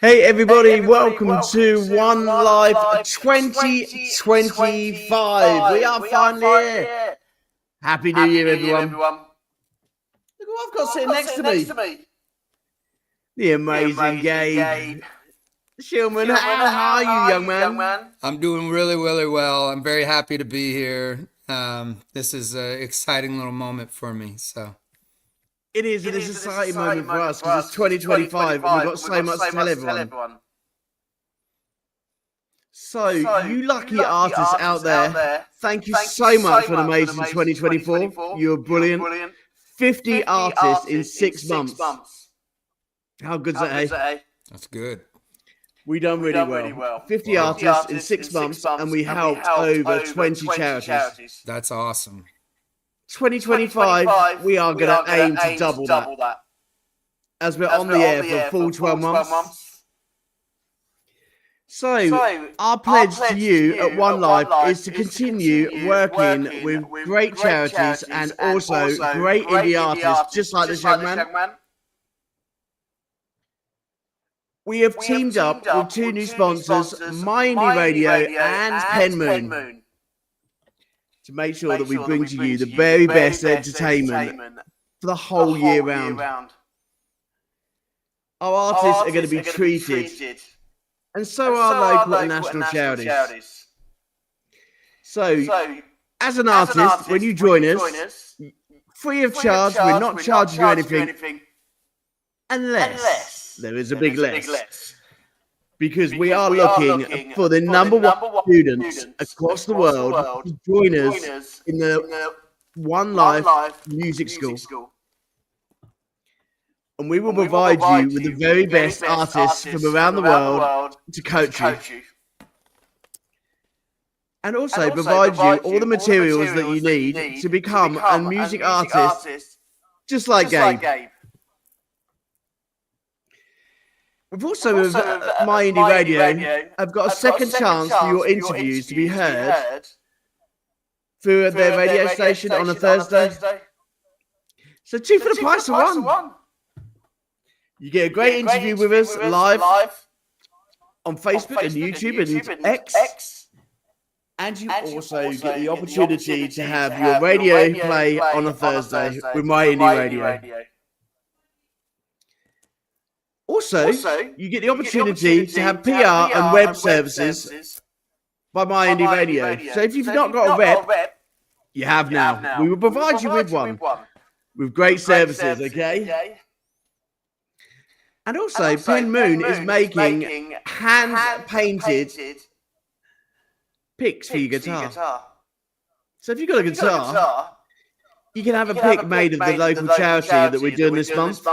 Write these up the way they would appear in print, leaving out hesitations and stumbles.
Hey everybody, welcome to One Life 2025. We are finally here. Happy New Year, everyone. Look what I've got sitting next to me. The amazing Gabe Schillman. How are you, young man? I'm doing really, really well. I'm very happy to be here. This is an exciting little moment for me. So It is an exciting moment for us because it's 2025 and we've got so much to tell everyone. So, you lucky artists out there, thank you so much for an amazing 2024. You're brilliant. 50 artists in 6 months. How good's that, eh? that's good. We done really well. 50 artists in 6 months, and we helped over 20 charities. That's awesome. 2025, we are going to aim to double that. As we're on the air for a full 12 months. So, our pledge to you at One Life is to continue working with great charities and also great indie artists, just like this young man. We have teamed up with 2 new sponsors, My Indie Radio and Pen Moon, to make sure that we bring to you the very best entertainment for the whole year round. Our artists are going to be treated, and so are local and national charities. So, as an artist, when you join us, free of charge, we're not charging you anything, unless there is a big less. Because we are looking for the number one students across the world to join us in the One Life Music School. And we will provide you with the very best artists from around the world to coach you. And also provide you all the materials that you need to become a music artist just like Gabe. We've also, with My Indie Radio, I've got a second chance for your interviews to be heard through their radio station on a Thursday. So 2 for the price of 1. You get a great interview with us live on Facebook and YouTube and X. And you also get the opportunity to have your radio play on a Thursday with My Indie Radio. Also, you get the opportunity to have PR and web services by My Indie Radio. So if you've not got a rep, you have now. We will provide you with one with great services, okay? And also, Pen Moon is making hand-painted picks for your guitar. So if you've got a guitar, you can have a pick made of the local charity that we're doing this month.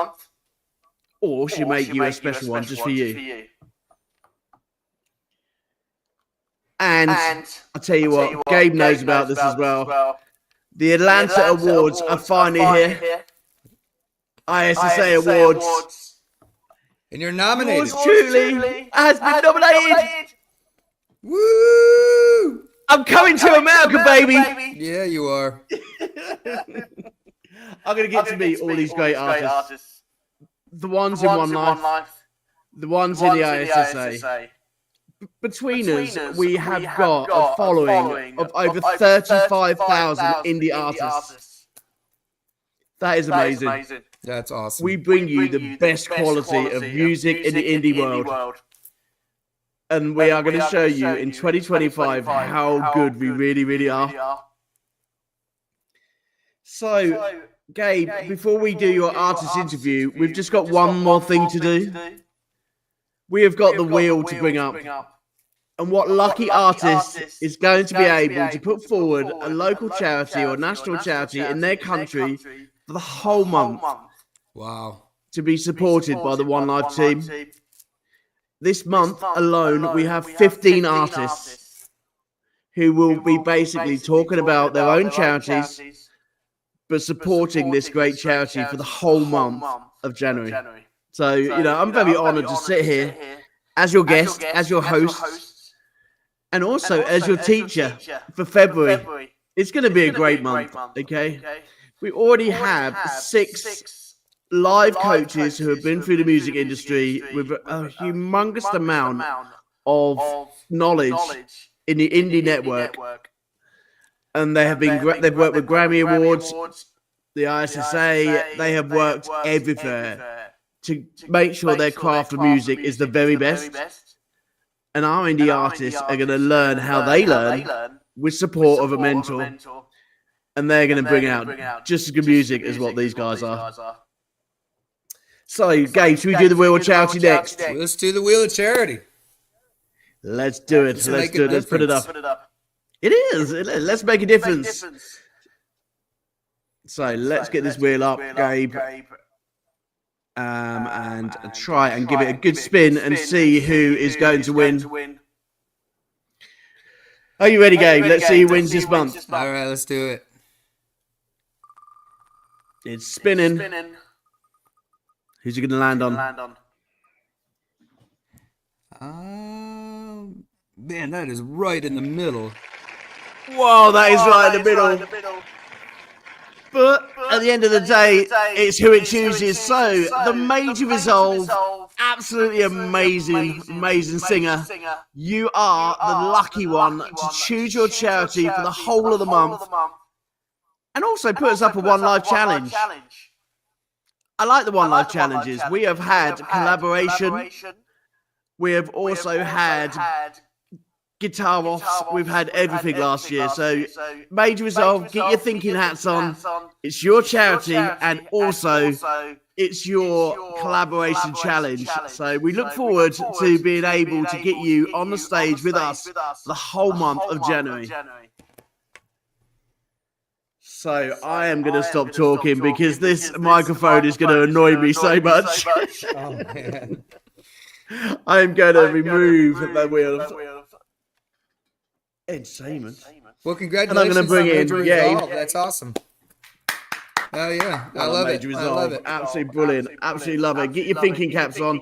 Or she'll make you a special one just for you. And I'll tell you what, Gabe knows about this as well. The Atlanta Awards are finally here. ISSA Awards. And you're nominated. Yours truly has been nominated. Woo! I'm coming to America, baby. Yeah, you are. I'm going to get to meet all these great artists. The ones in One Life, the ones in the ISSA. Between us, we have got a following of over 35,000 indie artists. That is amazing. That's awesome. We bring you the best quality of music in the indie world. And we are going to show you in 2025 how good we really, really are. So, Gabe, before we do your artist interview, we've just got one more thing to do. We have got the wheel to bring up. And what lucky artist is going to be able to put forward a local charity or national charity in their country for the whole month? Wow. To be supported by the One Life team. This month alone, we have 15 artists who will be basically talking about their own charities, but supporting this great charity for the whole month of January. So, you know, I'm very honored to sit here as your guest, as your host, and also as your teacher for February. It's going to be a great month, okay? We already have 6 live coaches who have been through the music industry with a humongous amount of knowledge in the indie network, and they've worked with Grammy Awards, the ISSA. They have worked everywhere to make sure their craft of music is the very best. And our indie artists are going to learn how they learn with support of a mentor, and they're going to bring out just as good music as what these guys are. So, Gabe, should we do the Wheel of Charity next? Well, let's do the Wheel of Charity. Let's do it. Let's do it. Let's put it up. It is. Let's make a difference. So let's get this wheel up, Gabe, and try and give it a good spin and see who is going to win. Are you ready, Gabe? Let's see who wins this month. All right, let's do it. It's spinning. Who's it going to land on? Man, that is right in the middle. Whoa, that is right in the middle. But at the end of the day, it's who it chooses. So, the Major Resolve, absolutely amazing singer. You are the lucky one to choose your charity for the whole of the month. And also put us up a One Life Challenge. I like the One Life Challenges. We have had collaboration. We have also had guitar offs. We've had everything last year. So, Major Resolve, get your thinking hats on. It's your charity, and also it's your collaboration challenge. So, we look forward to being able to get you on the stage with us the whole month of January. So, I am going to stop talking because this microphone is going to annoy me so much. Oh, man. I'm going to remove the wheel. Entertainment. Well, congratulations. And I'm going to bring in Gabe. That's awesome. Oh, yeah. I love it. I love it. Absolutely brilliant. Absolutely love it. Get your thinking caps on.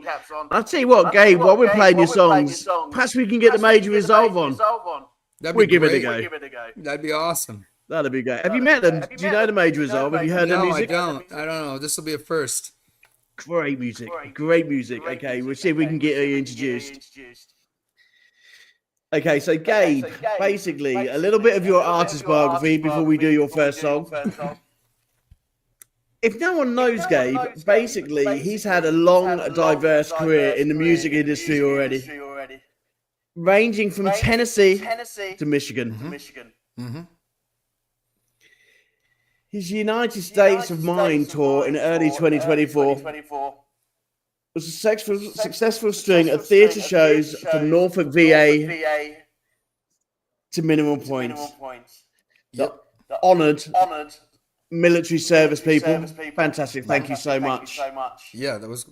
I'll tell you what, Gabe, while we're playing your songs, perhaps we can get the Major Resolve on. We'll give it a go. That'd be awesome. That'd be great. Have you met them? Do you know the Major Resolve? Have you heard their music? No, I don't know. This will be a first. Great music. Great music. Okay, we'll see if we can get you introduced. Okay, so Gabe, basically, a little bit of your artist biography before we do your first song. If no one knows Gabe, basically, he's had a long, diverse career in the music industry already, ranging from Tennessee to Michigan. Mm-hmm. His United States of Mind tour in early 2024 was a successful string of theatre shows from Norfolk, VA to Mineral Pointe. The honoured military service people. Fantastic. Thank you so much. Yeah, that was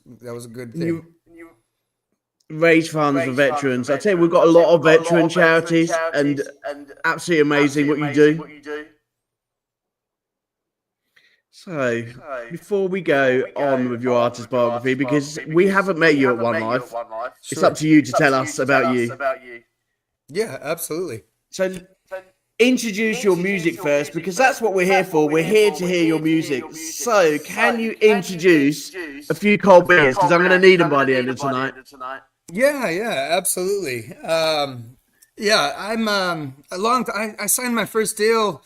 a good thing. Raise funds for veterans. I tell you, we've got a lot of veteran charities, and absolutely amazing what you do. So, before we go on with your artist biography, because we haven't met you at One Life, it's up to you to tell us about you. Yeah, absolutely. So, introduce your music first, because that's what we're here for. We're here to hear your music. So, can you introduce a few cold beers? Because I'm going to need them by the end of tonight. Yeah, absolutely. I'm I signed my first deal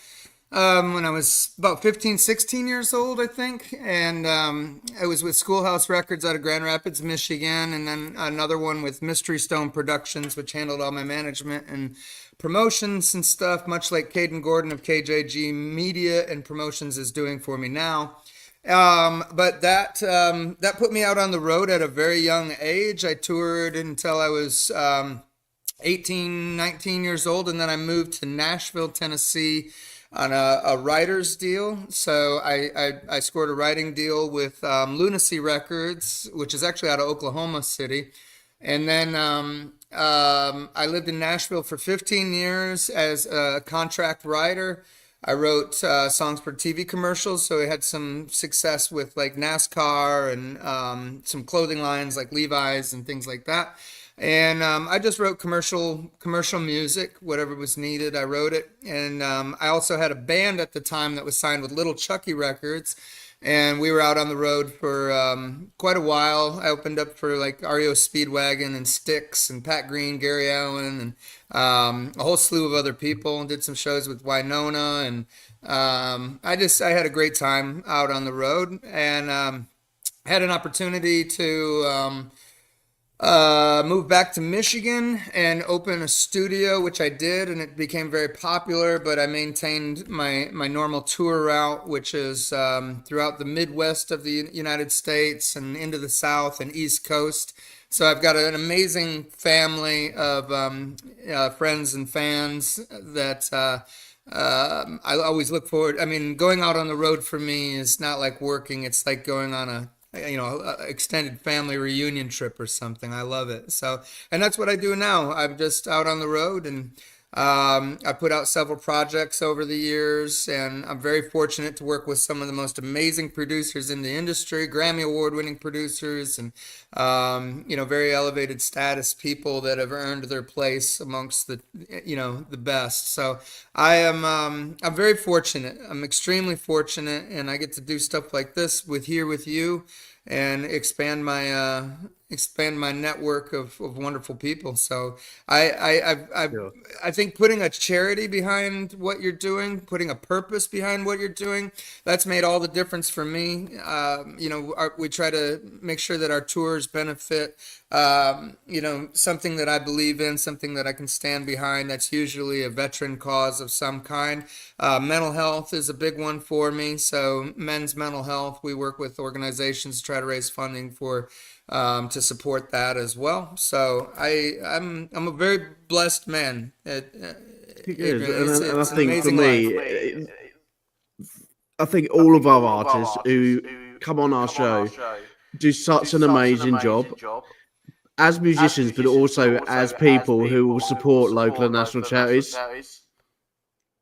when I was about 15, 16 years old, I think. And I was with Schoolhouse Records out of Grand Rapids, Michigan. And then another one with Mystery Stone Productions, which handled all my management and promotions and stuff, much like Caden Gordon of KJG Media and Promotions is doing for me now. But that put me out on the road at a very young age. I toured until I was 18, 19 years old. And then I moved to Nashville, Tennessee, on a writer's deal. So I scored a writing deal with Lunacy Records, which is actually out of Oklahoma City. And then I lived in Nashville for 15 years as a contract writer. I wrote songs for TV commercials, so I had some success with like NASCAR and some clothing lines like Levi's and things like that. And I just wrote commercial music, whatever was needed, I wrote it. And I also had a band at the time that was signed with Chuckie Records. and we were out on the road for quite a while. I opened up for like REO Speedwagon and Styx and Pat Green, Gary Allen, and a whole slew of other people. Did some shows with Winona, and I had a great time out on the road, and had an opportunity to moved back to Michigan and opened a studio, which I did, and it became very popular. But I maintained my normal tour route, which is throughout the Midwest of the United States and into the South and East Coast. So I've got an amazing family of friends and fans that I always look forward. I mean, going out on the road for me is not like working. It's like going on a extended family reunion trip or something. I love it. So, and that's what I do now. I'm just out on the road, and I put out several projects over the years, and I'm very fortunate to work with some of the most amazing producers in the industry, Grammy Award winning producers, and very elevated status people that have earned their place amongst the best. So I'm very fortunate. I'm extremely fortunate, and I get to do stuff like this with you and expand my network of wonderful people. So I think putting a charity behind what you're doing, putting a purpose behind what you're doing, that's made all the difference for me. We try to make sure that our tours benefit something that I believe in, something that I can stand behind. That's usually a veteran cause of some kind. Mental health is a big one for me. So men's mental health, we work with organizations to try to raise funding for to support that as well. So I'm a very blessed man. I think for me, I think all of our artists who come on our show do such an amazing job as musicians, but also as people who will support local and national charities.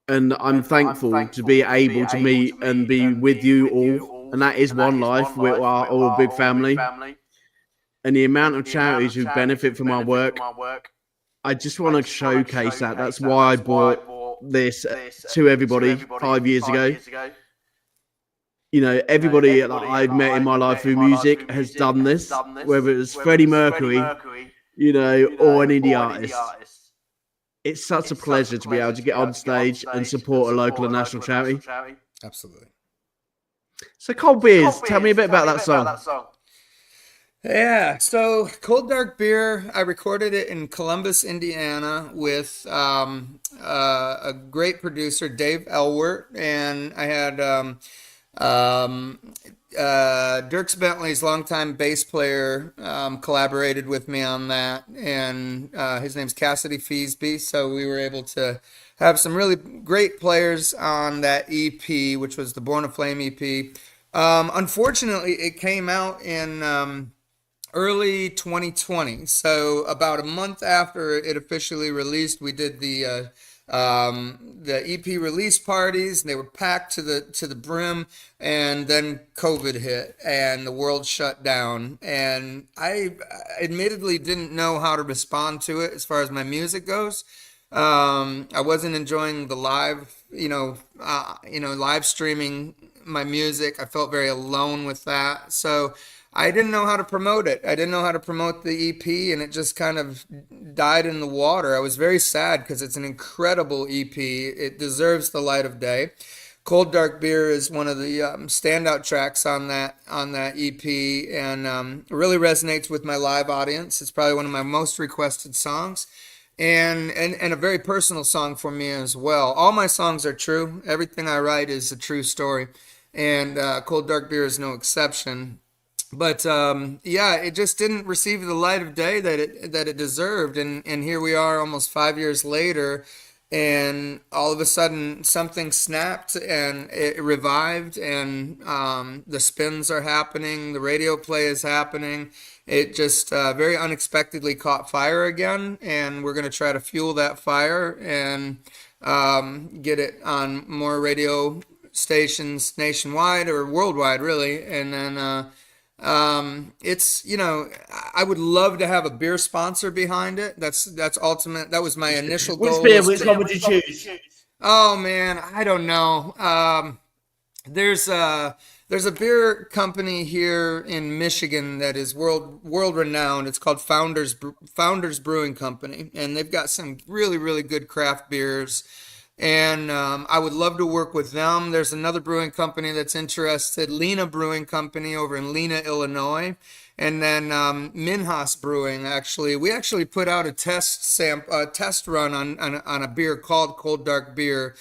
And I'm thankful to be able to meet and be with you all. And that is One Life. We are all a big family. And the amount of charities who benefit from our work, I just want to showcase that. That's why I brought this to everybody 5 years ago. Everybody that I've met in my life through music has done this, whether it's Freddie Mercury, or an indie artist. It's such a pleasure to be able to get on stage and support a local and national charity. Absolutely. So Cold Beers, tell me a bit about that song. Yeah, so Cold Dark Beer, I recorded it in Columbus, Indiana with a great producer, Dave Elwert, and I had Dierks Bentley's longtime bass player collaborated with me on that, and his name's Cassidy Feesby, so we were able to have some really great players on that EP, which was the Born Aflame EP. Unfortunately, it came out in early 2020, so about a month after it officially released, we did the EP release parties, and they were packed to the brim, and then COVID hit and the world shut down, and I admittedly didn't know how to respond to it as far as my music goes. I wasn't enjoying the live live streaming my music. I felt very alone with that, so I didn't know how to promote it. I didn't know how to promote the EP, and it just kind of died in the water. I was very sad because it's an incredible EP. It deserves the light of day. Cold Dark Beer is one of the standout tracks on that EP, and really resonates with my live audience. It's probably one of my most requested songs, and a very personal song for me as well. All my songs are true. Everything I write is a true story, and Cold Dark Beer is no exception. But it just didn't receive the light of day that it deserved, and here we are almost 5 years later, and all of a sudden something snapped and it revived, and the spins are happening, the radio play is happening. It just very unexpectedly caught fire again, and we're going to try to fuel that fire and get it on more radio stations nationwide or worldwide, really, and then. I would love to have a beer sponsor behind it. That's ultimate. That was my initial goal. Which one would you choose? Oh man, I don't know. There's There's a beer company here in Michigan that is world renowned. It's called Founders Brewing Company, and they've got some really good craft beers. And I would love to work with them. There's another brewing company that's interested, Lena Brewing Company over in Lena, Illinois. And then Minhas Brewing, actually. We actually put out a test run on a beer called Cold Dark Beer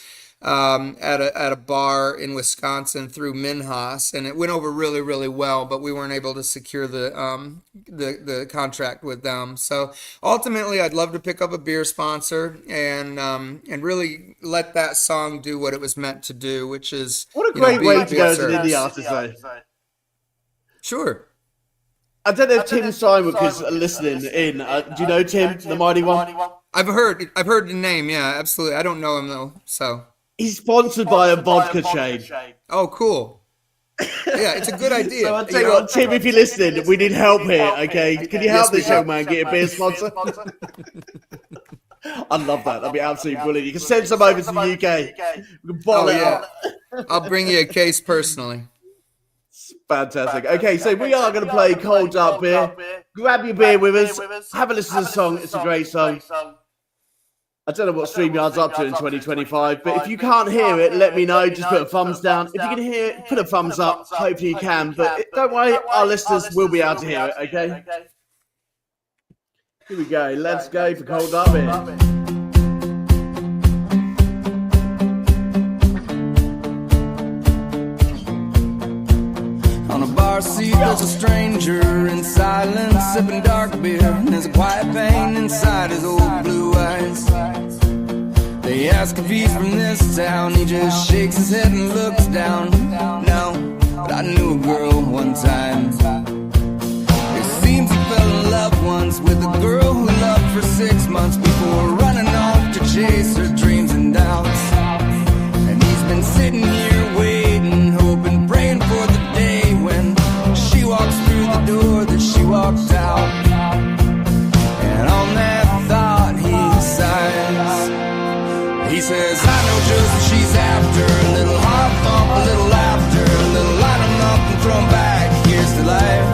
at a bar in Wisconsin through Minhas, and it went over really well, but we weren't able to secure the contract with them. So ultimately, I'd love to pick up a beer sponsor and really let that song do what it was meant to do, which is what a great way to go as an indie artist, though. Sure. I don't know if Tim Simon is listening in. Do you know Tim, the Mighty One? I've heard the name. Yeah, absolutely. I don't know him though. So he's sponsored by a vodka chain. Oh, cool. Yeah, it's a good idea. So I'll tell you what, Tim, if you're listening, we need help here. Okay, can you help this young man get a beer sponsor? I love that. That'd be absolutely brilliant. You can send some over to the UK. We can bottle it up. I'll bring you a case personally. Fantastic. Okay, so we are going to play Cold Dark Beer. Grab your beer with us. Have a listen to the song. It's a great song. I don't know what StreamYard's up to in 2025, but if you can't hear it, let me know. Just put a thumbs down. If you can hear it, put a thumbs up. Hopefully you can. But don't worry, our listeners will be able to hear it, okay? Here we go. Let's go for Cold Dark Beer. Bar seat, there's a stranger in silence, sipping dark beer, and there's a quiet pain inside his old blue eyes. They ask if he's from this town, he just shakes his head and looks down. No, but I knew a girl one time. It seems he fell in love once with a girl who loved for 6 months before running off to chase her dreams and doubts. And he's been sitting here waiting, hoping, praying for the day when she walks through the door that she walked out. And on that thought he sighs. He says, I know just what she's after. A little heart thump, a little laughter, a little line 'em up and throw 'em back. Here's to life.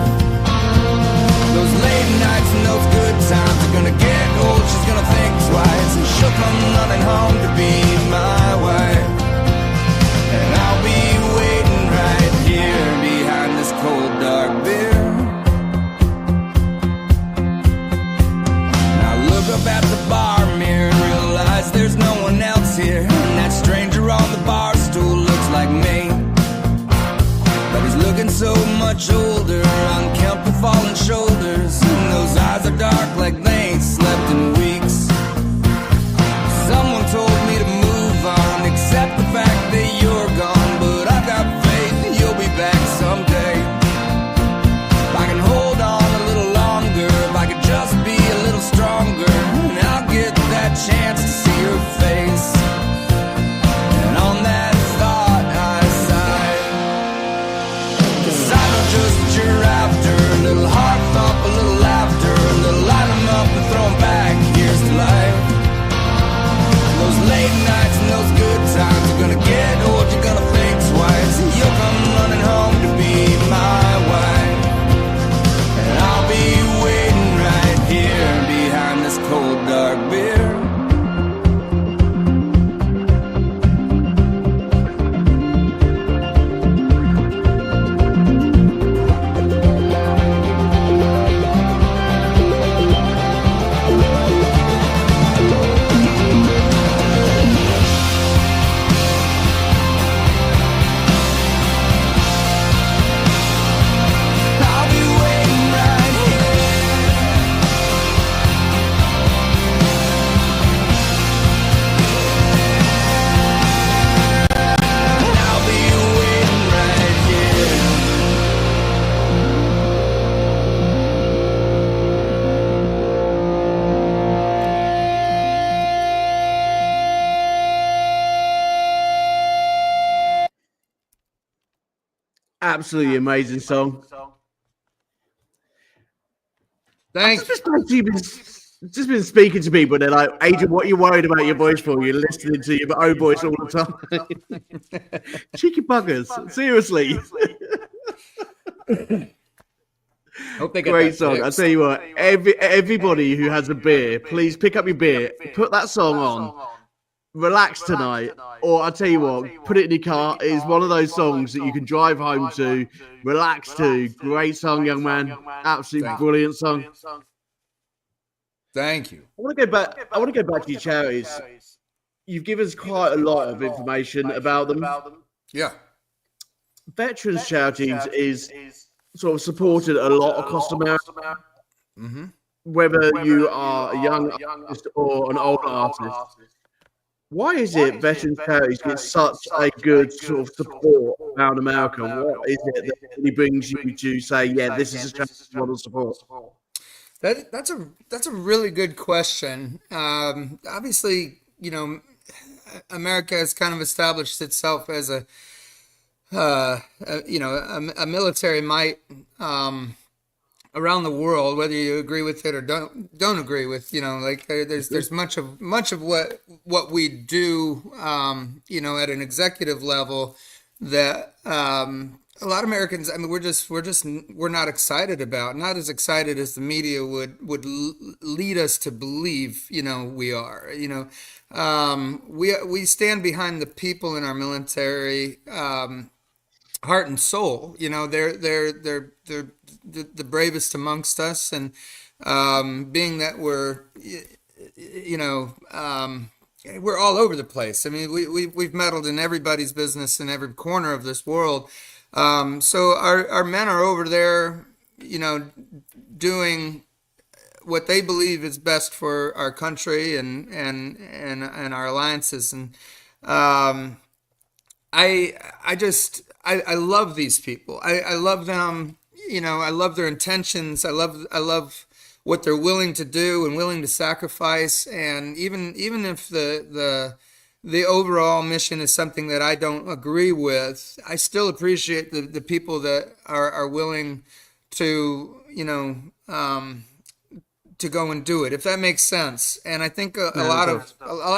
Those late nights and those good times are gonna get old. She's gonna think twice, and she'll come running home to be my wife. And I'll be waiting right here behind this cold dark beer. Now look up at the bar mirror and realize there's no one else here. And that stranger on the bar stool looks like me, but he's looking so much older, unkempt with fallen shoulders, and those eyes are dark like they ain't slept in weeks. Someone told me to move on, accept the fact that you're gone, but I've got faith that you'll be back someday. If I can hold on a little longer, if I could just be a little stronger, and I'll get that chance to see your face. And on that thought I sigh, 'cause I know just what you're after. A little heart thump, a little laughter, a little line 'em up and throw 'em back. Here's to life. Those late nights and those good times are gonna get old, you're gonna think twice, and you'll come running home to be my wife. And I'll be waiting right here behind this cold dark beer. Absolutely amazing song. Thanks. just been speaking to people. They're like, Adrian, what are you worried about your voice for? You're listening to your own voice all the time. Cheeky buggers. Seriously. Hope they get Great that song. I'll fixed. tell you what, everybody who has a beer, please pick up your beer, put that song on, relax tonight, or I'll tell you what, put it in your car. It is one of those songs that you can drive home to, relax to. Great song, young man. Absolutely brilliant song. Thank you. I want to go back to your charities. You've given us quite a lot of information about them. Yeah. Veterans Charities is sort of supported a lot across America. Mm-hmm. Whether you are a young artist or an older artist. Why is it Veterans Charities get such a good sort of support around America? What is it that really brings you to say, yeah, this is a charity I want to support? That's a really good question. Obviously, you know, America has kind of established itself as a military might around the world, whether you agree with it or don't agree with, you know, like there's much of what we do, at an executive level that a lot of Americans, I mean, we're not excited about, not as excited as the media would lead us to believe, we are, we stand behind the people in our military, heart and soul. They're the bravest amongst us, and being that we're all over the place. I mean, we've meddled in everybody's business in every corner of this world. So our men are over there, doing what they believe is best for our country and our alliances. And I love these people. I love them. I love their intentions. I love what they're willing to do and willing to sacrifice. And even if the overall mission is something that I don't agree with, I still appreciate the people that are willing to, to go and do it, if that makes sense. And I think a lot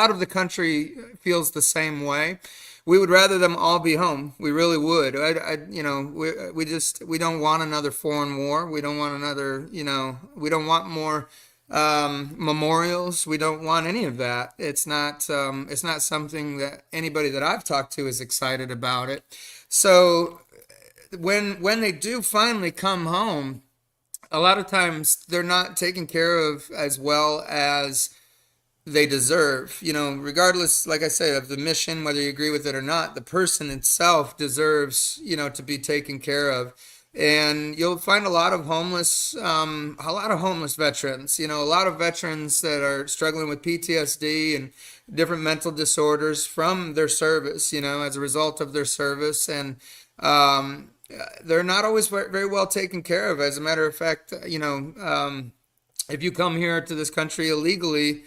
of the country feels the same way. We would rather them all be home. We really would. We don't want another foreign war. We don't want another, we don't want more memorials. We don't want any of that. It's not something that anybody that I've talked to is excited about it. So when they do finally come home, a lot of times they're not taken care of as well as they deserve, regardless, like I said, of the mission, whether you agree with it or not. The person itself deserves, to be taken care of. And you'll find a lot of homeless veterans, a lot of veterans that are struggling with PTSD and different mental disorders from their service, as a result of their service. And they're not always very well taken care of. As a matter of fact, if you come here to this country illegally,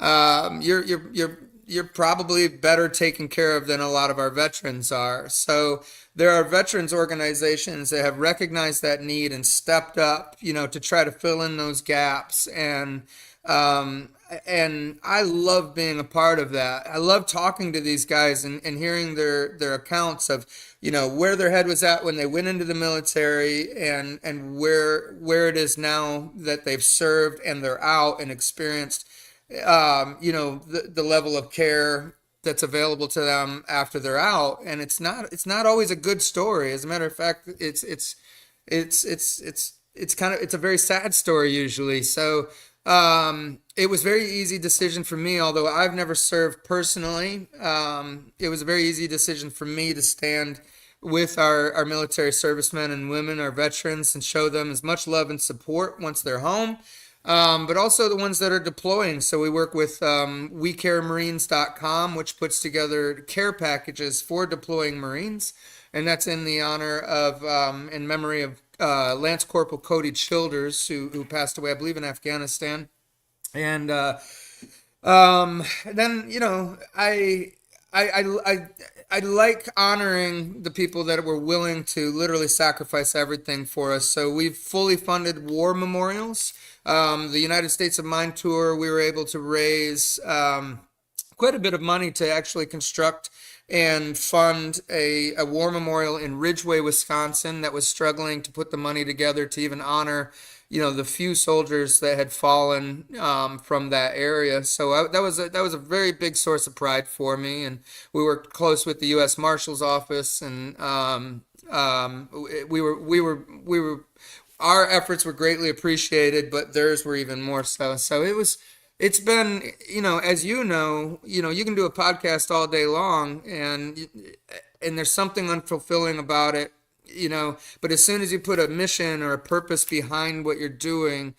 you're probably better taken care of than a lot of our veterans are. So there are veterans organizations that have recognized that need and stepped up, to try to fill in those gaps. And I love being a part of that. I love talking to these guys and hearing their accounts of, where their head was at when they went into the military and where it is now that they've served and they're out and experienced the level of care that's available to them after they're out. And it's not always a good story. As a matter of fact, it's a very sad story usually. So it was a very easy decision for me, although I've never served personally. It was a very easy decision for me to stand with our military servicemen and women, our veterans, and show them as much love and support once they're home. But also the ones that are deploying. So we work with WeCareMarines.com, which puts together care packages for deploying Marines. And that's in the honor of, in memory of Lance Corporal Cody Childers, who passed away, I believe, in Afghanistan. And then, I like honoring the people that were willing to literally sacrifice everything for us. So we've fully funded war memorials. the United States of Mind tour, we were able to raise quite a bit of money to actually construct and fund a war memorial in Ridgeway, Wisconsin, that was struggling to put the money together to even honor, the few soldiers that had fallen from that area. So that was a very big source of pride for me. And we worked close with the U.S. Marshal's office, and we were our efforts were greatly appreciated, but theirs were even more so. So it's been, as you can do a podcast all day long, and there's something unfulfilling about it, but as soon as you put a mission or a purpose behind what you're doing,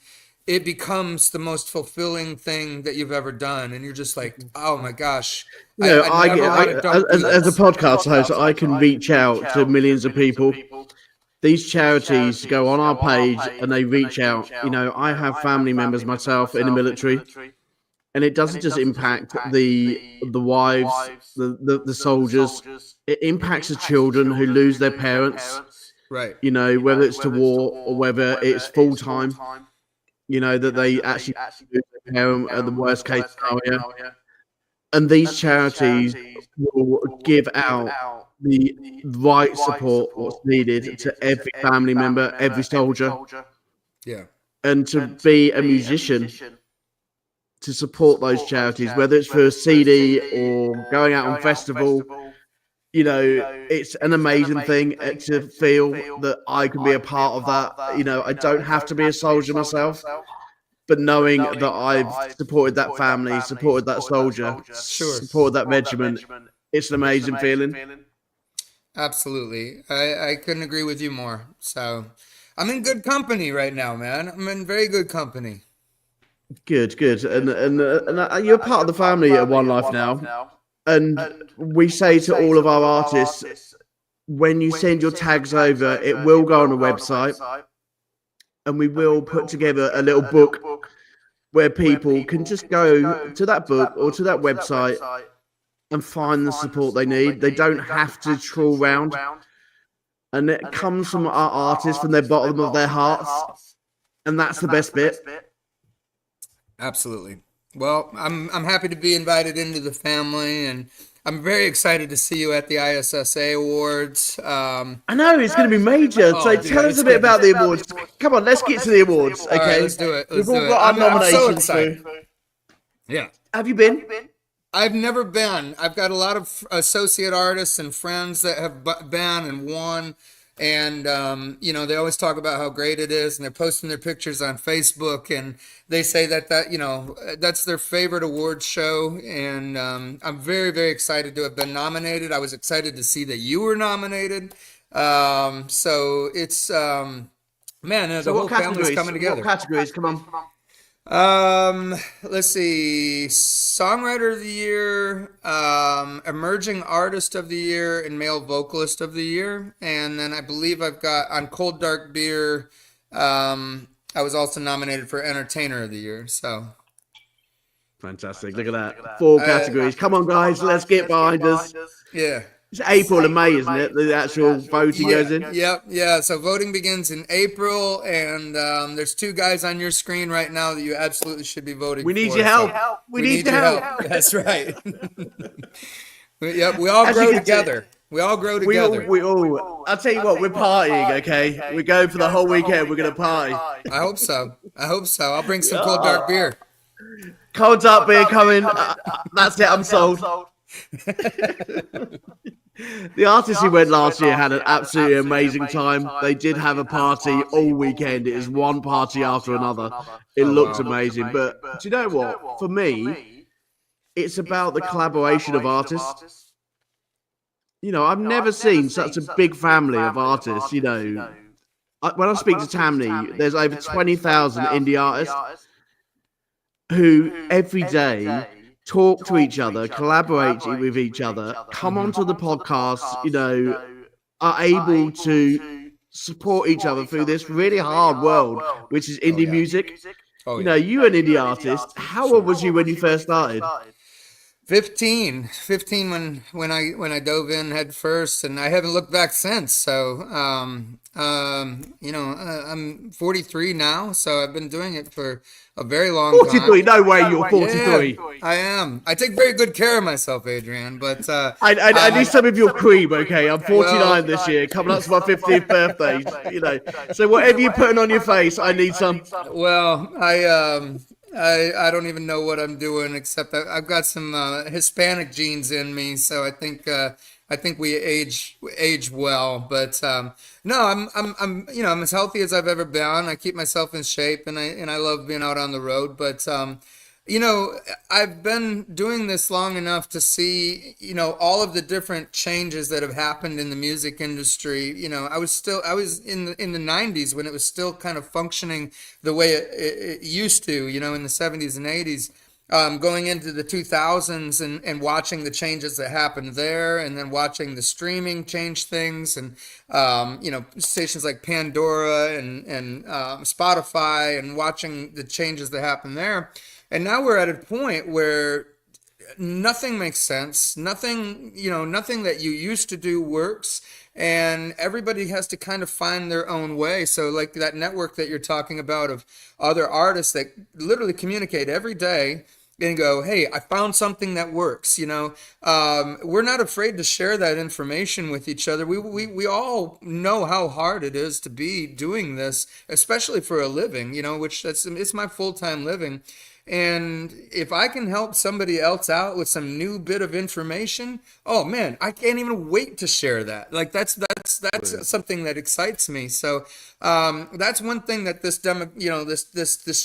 it becomes the most fulfilling thing that you've ever done. And you're just like, oh my gosh. As a podcast host, I can reach out to millions of people. These charities go on our page and they reach out. I have family members myself in the military, and it doesn't just impact the wives, the soldiers. It impacts the children who lose their parents. Right. Whether it's to war or whether it's full time. That they actually lose their parent at the worst case scenario. And these charities will give out the right support, what's needed to every family member, every soldier. Yeah. And to be a musician, to support those charities, whether it's for a CD or going out on festival, it's an amazing thing to feel that I can be a part of that. I don't have to be a soldier myself, but knowing that I've supported that family, supported that soldier, supported that regiment, it's an amazing feeling. Absolutely. I couldn't agree with you more. So I'm in good company right now, man. I'm in very good company. Good. And you're part of the family at One Life now. And we say to all of our artists, when you send your tags over, it will go on a website. And we will put together a little book where people can just go to that book or to that website and find the support they need. They don't have to trawl around. And it comes from our artists, from their bottom of their hearts. And that's the best bit. Absolutely. Well, I'm happy to be invited into the family, and I'm very excited to see you at the ISSA Awards. I know, it's going to be major. So tell us a bit about the awards. Come on, let's get to the awards. Okay, all right, let's do it. We've all got our nominations. So yeah. Have you been? I've never been. I've got a lot of associate artists and friends that have been and won. And, they always talk about how great it is, and they're posting their pictures on Facebook, and they say that that's their favorite awards show. And I'm very, very excited to have been nominated. I was excited to see that you were nominated. So it's, the whole family's coming together. What categories? Come on. Let's see, Songwriter of the Year, Emerging Artist of the Year, and Male Vocalist of the Year. And then I believe I've got, on Cold Dark Beer, I was also nominated for Entertainer of the Year. So fantastic. Look at that. 4 categories. Come on, guys. Let's get behind us. Yeah. It's April and May, isn't it? The actual voting goes in. Yep. Yeah. So voting begins in April, and there's 2 guys on your screen right now that you absolutely should be voting for. We need your help. We need your help. That's right. Yep. We all grow together. We all grow together. We all. I'll tell you what. We're partying. Okay. We're going for the whole weekend. We're gonna party. I hope so. I'll bring some Cold Dark Beer. Cold Dark Beer coming. That's it. I'm sold. The artists who went last year had an absolutely amazing time. They did have a party all weekend. It is one party after another. It looked amazing. But do you know what? For me, it's about the collaboration of artists. I've never seen such a big family of artists. When I speak to Tammany, there's over 20,000 indie artists who every day talk to each other, collaborate with each other, come onto the podcast, are able to support each other through this really hard world, which is indie music. You're an indie artist. How old was you when you first started? 15 when I dove in head first, and I haven't looked back since. So, I'm 43 now, so I've been doing it for a very long 43? time. No way, you're 43. Yeah, I am. I take very good care of myself, Adrian. But I need some of your cream, okay? I'm 49 Well, this year, coming up to my 50th birthday, So whatever you're putting on your face, I need some. well, I don't even know what I'm doing, except I've got some Hispanic genes in me, so I think we age well. But no, I'm as healthy as I've ever been. I keep myself in shape, and I love being out on the road. But I've been doing this long enough to see, all of the different changes that have happened in the music industry. I was in the 90s when it was still kind of functioning the way it used to, in the 70s and 80s. Going into the 2000s and watching the changes that happened there, and then watching the streaming change things, and stations like Pandora and Spotify, and watching the changes that happened there. And now we're at a point where nothing makes sense. Nothing that you used to do works, and everybody has to kind of find their own way. So like that network that you're talking about of other artists that literally communicate every day and go, hey, I found something that works. We're not afraid to share that information with each other. We all know how hard it is to be doing this, especially for a living, which it's my full-time living. And if I can help somebody else out with some new bit of information, oh man, I can't even wait to share that. Like that's something that excites me. So that's one thing that this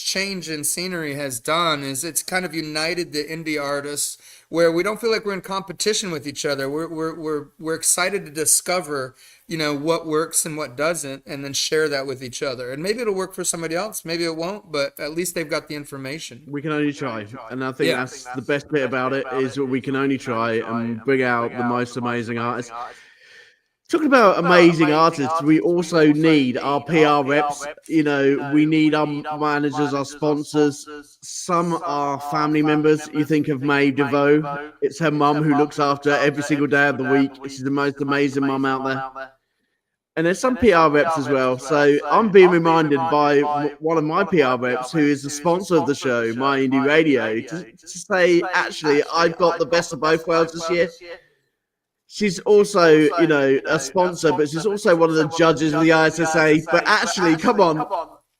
change in scenery has done, is it's kind of united the indie artists, where we don't feel like we're in competition with each other. We're excited to discover what works and what doesn't, and then share that with each other. And maybe it'll work for somebody else, maybe it won't, but at least they've got the information. We can only try, and I think that's the best bit about it, is that we can only try and bring out the most amazing artists. Talking about amazing artists, we also need our PR reps. We need our managers, our sponsors. Some are family members. You think of Mae DeVoe. It's her mum who looks after her every single day of the week. She's the most amazing mum out there. And there's some PR reps as well. So I'm being reminded by one of my PR reps, who is the sponsor of the show, My Indie Radio, to say, actually, I've got the best of both worlds this year. She's also, a sponsor, but she's also one of the judges of the ISSA. But actually, come on,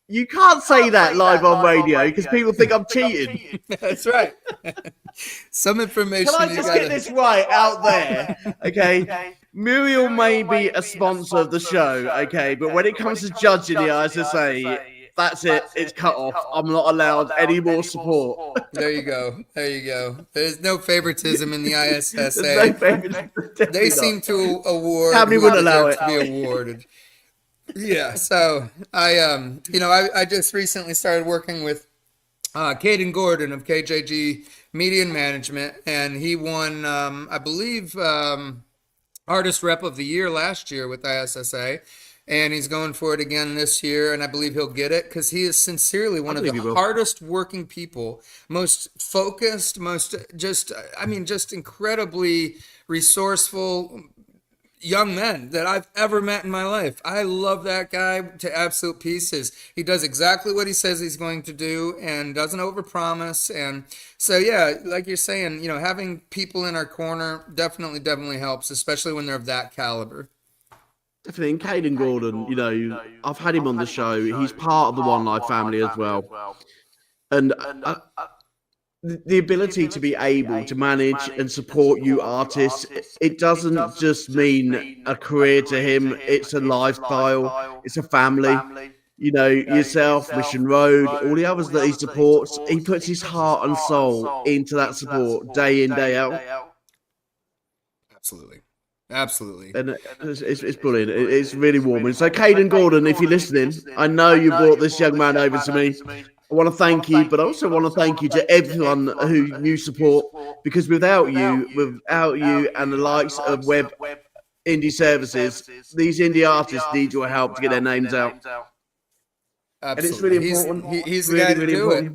you can't say that live on radio because people think I'm cheating. That's right. Some information. Can I just get this right out there? Okay. Muriel may be a sponsor of the show, okay, but when it comes to judging the ISSA, that's it. It's cut off. I'm not allowed any more support. There you go. There's no favoritism in the ISSA. No favoritism. They seem to award. Family wouldn't allow it to be awarded. Yeah. So I just recently started working with Caden Gordon of KJG Media and Management, and he won, I believe, Artist Rep of the Year last year with ISSA. And he's going for it again this year, and I believe he'll get it, because he is sincerely one of the hardest working people, most focused, just incredibly resourceful young men that I've ever met in my life. I love that guy to absolute pieces. He does exactly what he says he's going to do and doesn't overpromise. And so, yeah, like you're saying, having people in our corner definitely helps, especially when they're of that caliber. Definitely. And Caden Gordon, I've had him on the show. He's part of the One Life family as well. And the ability to be able to manage and support you artists, it doesn't just mean a career to him. It's a lifestyle. It's a family. Yourself, Mission Road, all the others that he supports, he puts his heart and soul into that support day in, day out. Absolutely. And it's brilliant. It's really warm. And so, Caden Gordon, if you're listening, I know you brought this young man over to me. I want to thank you, but I also want to thank you to everyone who you support, because without you and the likes of Web Indie Services, these indie artists need your help to get their names out. Absolutely. And it's really important. He's the guy to do it.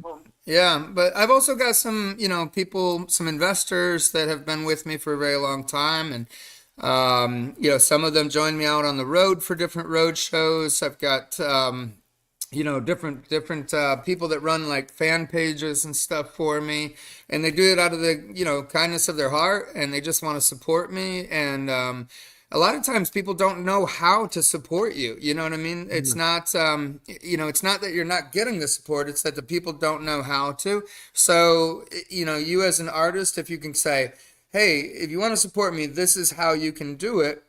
Yeah, but I've also got some, people, some investors that have been with me for a very long time, and some of them join me out on the road for different road shows. I've got different people that run like fan pages and stuff for me, and they do it out of the kindness of their heart, and they just want to support me. And a lot of times people don't know how to support you. You know what I mean? It's not it's not that you're not getting the support, it's that the people don't know how to. So you as an artist, if you can say, hey, if you want to support me, this is how you can do it.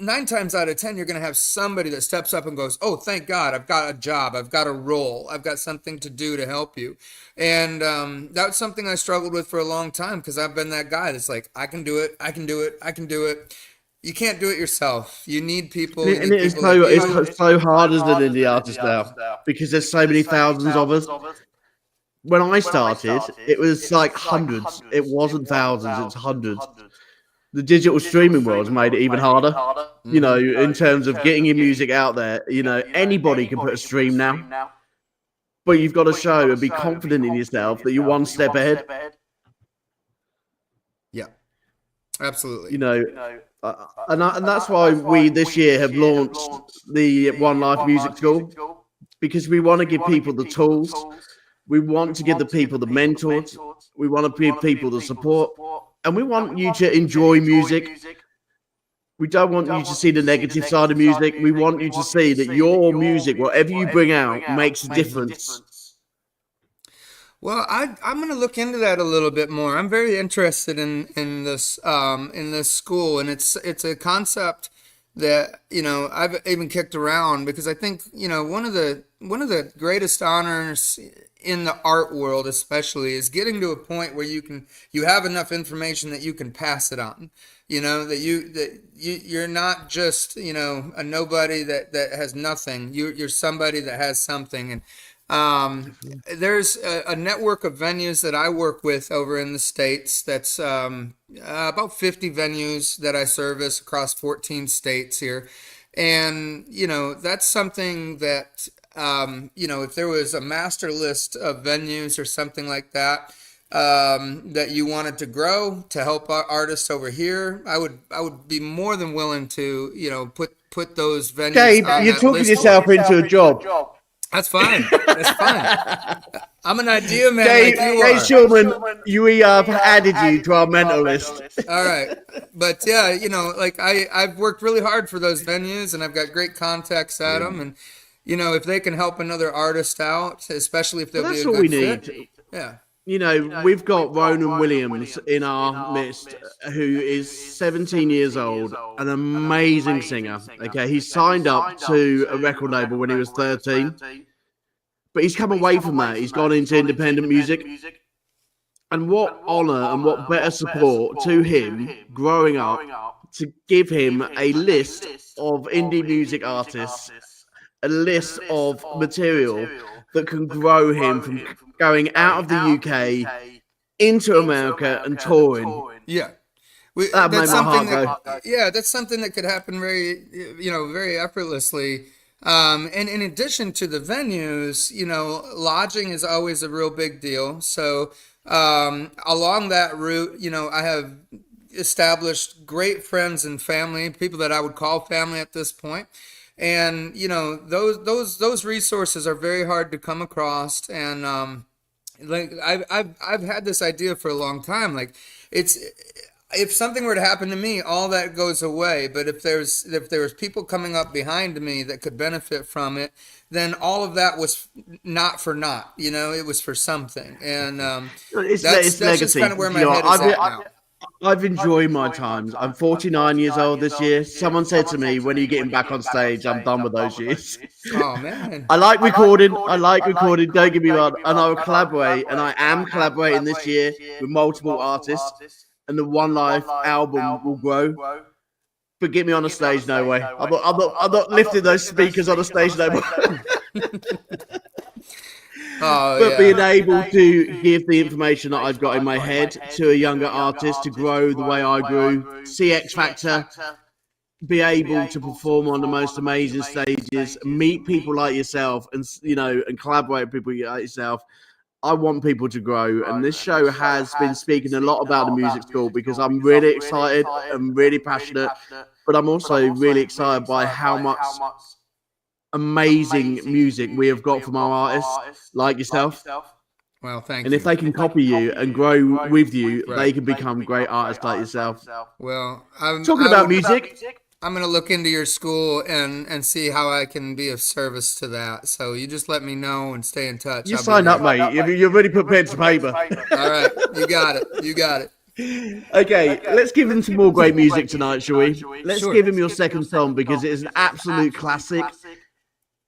9 times out of 10, you're going to have somebody that steps up and goes, oh, thank God, I've got a job, I've got a role, I've got something to do to help you. And that's something I struggled with for a long time, because I've been that guy that's like, I can do it, I can do it, I can do it. You can't do it yourself. You need people. And it's so hard as an indie artist now, because there's so many thousands of us. When I started, it was like hundreds. It wasn't thousands, it's hundreds. The digital streaming world has made it even harder, in terms of getting your music out there. Anybody can put a stream now, but you've got to show and be confident in yourself that you're one step ahead. Yeah, absolutely. And that's why we this year have launched the One Life Music School, because we want to give people the tools. We want to give the people the mentors. We want to give people the support. And we want you to enjoy music. We don't want you to see the negative side of music. We want you to see that your music, whatever you bring out, makes a difference. Well, I'm going to look into that a little bit more. I'm very interested in this school, and it's a concept that I've even kicked around, because I think one of the greatest honors in the art world, especially, is getting to a point where you have enough information that you can pass it on. That you're not just a nobody that has nothing. You're somebody that has something. And there's a network of venues that I work with over in the States. That's about 50 venues that I service across 14 states here. And, that's something that, if there was a master list of venues or something like that, that you wanted to grow to help artists over here, I would be more than willing to, put those venues Gabe, on you're that talking list. yourself into a job. That's fine. That's fine. I'm an idea man. Gabe Schillman, we have added you to our mental list. All right. But yeah, I've worked really hard for those venues, and I've got great contacts at them. And, if they can help another artist out, especially if they'll be a good fit. Yeah. We've got Ronan Williams in our midst, who is 17 years old, an amazing singer. Okay, he signed up to a record label when he was 13, but he's come away from that. He's gone into independent music. And what honor and what better support to him growing up to give him a list of indie music artists, a list of material that can grow him from going out of the UK into America and touring. Yeah. That made my heart go. Yeah, that's something that could happen very, very effortlessly. And in addition to the venues, lodging is always a real big deal. So along that route, I have established great friends and family, people that I would call family at this point. And those resources are very hard to come across. And I've had this idea for a long time. Like, if something were to happen to me, all that goes away. But if there's people coming up behind me that could benefit from it, then all of that was not for naught. It was for something. And that's just kind of where my head is at now. I've enjoyed my times. I'm 49 years old this year. Someone said to me, when are you getting back on stage? I'm done with those years. Oh, man. I like recording. Don't get me wrong. And I will collaborate. And I am collaborating this year with multiple artists. And the One Life album will grow. But get me on a stage, no way. I'm not lifting those speakers on a stage, no more. But being able to give the information that I've got in my head to a younger artist to grow the way I grew, see X Factor, be able to perform on the most amazing stages, meet people like yourself, and and collaborate with people like yourself. I want people to grow, and this show has been speaking a lot about the music school because I'm really excited and really passionate, but I'm also really excited by how much amazing music we have got from our artists like yourself. Well, thank you. And if they can copy you and grow with you, they can become great artists like yourself. Well, talking about music, I'm going to look into your school and see how I can be of service to that. So you just let me know and stay in touch. You sign up, mate. You've already put pen to paper. All right. You got it. You got it. Okay, let's give them some more great music tonight, shall we? Let's give him your second song because it is an absolute classic.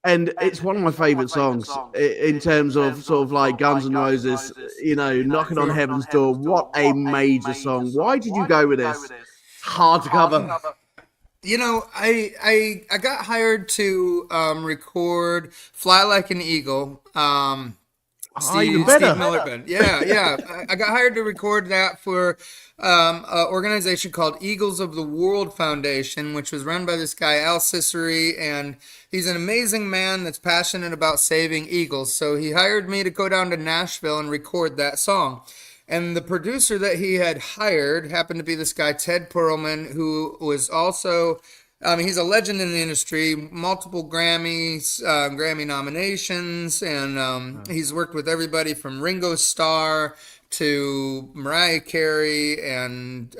And it's one of my favourite songs in terms of sort of like Guns N' Roses, you know, Knocking on Heaven's Door. What a major song. Why did you go with this? It's hard to cover. You know, I got hired to record Fly Like an Eagle. Even better. Steve Miller Band. Yeah. I got hired to record that for an organization called Eagles of the World Foundation, which was run by this guy, Al Ciceri, and he's an amazing man that's passionate about saving eagles. So he hired me to go down to Nashville and record that song. And the producer that he had hired happened to be this guy, Ted Perlman, who was also... he's a legend in the industry, multiple Grammys, Grammy nominations, and he's worked with everybody from Ringo Starr to Mariah Carey and